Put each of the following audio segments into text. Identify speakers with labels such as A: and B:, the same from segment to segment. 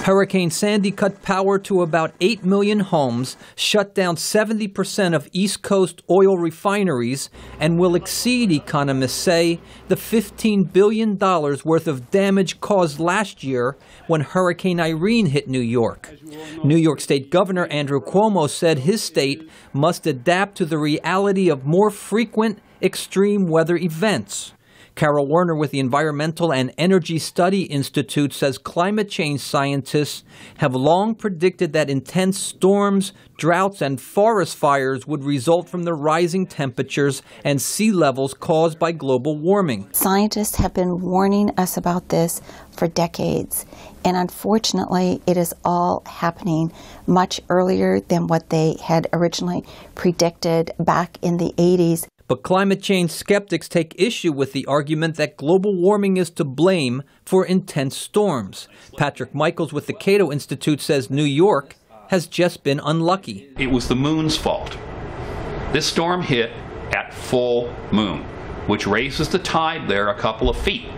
A: Hurricane Sandy cut power to about 8 million homes, shut down 70% of East Coast oil refineries, and will exceed, economists say, the $15 billion worth of damage caused last year when Hurricane Irene hit New York. New York State Governor Andrew Cuomo said his state must adapt to the reality of more frequent extreme weather events. Carol Werner with the Environmental and Energy Study Institute says climate change scientists have long predicted that intense storms, droughts, and forest fires would result from the rising temperatures and sea levels caused by global warming.
B: Scientists have been warning us about this for decades, and unfortunately it is all happening much earlier than what they had originally predicted back in the 80s.
A: But climate change skeptics take issue with the argument that global warming is to blame for intense storms. Patrick Michaels with the Cato Institute says New York has just been unlucky.
C: It was the moon's fault. This storm hit at full moon, which raises the tide there a couple of feet.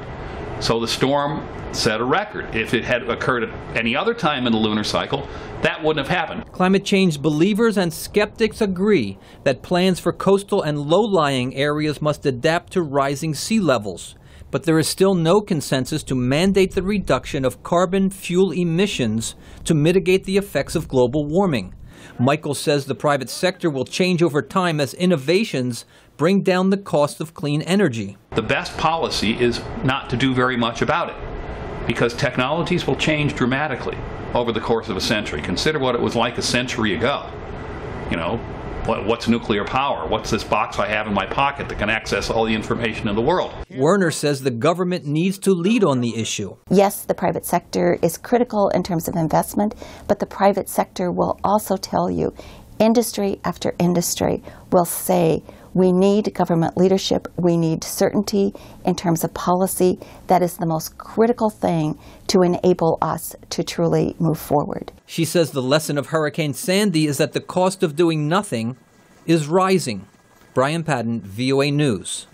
C: So the storm set a record. If it had occurred at any other time in the lunar cycle, that wouldn't have happened.
A: Climate change believers and skeptics agree that plans for coastal and low-lying areas must adapt to rising sea levels. But there is still no consensus to mandate the reduction of carbon fuel emissions to mitigate the effects of global warming. Michael says the private sector will change over time as innovations bring down the cost of clean energy.
C: The best policy is not to do very much about it, because technologies will change dramatically over the course of a century. Consider what it was like a century ago. You know, what's nuclear power? What's this box I have in my pocket that can access all the information in the world?
A: Werner says the government needs to lead on the issue.
B: Yes, the private sector is critical in terms of investment, but the private sector will also tell you, industry after industry will say, we need government leadership, we need certainty in terms of policy. That is the most critical thing to enable us to truly move forward.
A: She says the lesson of Hurricane Sandy is that the cost of doing nothing is rising. Brian Padden, VOA News.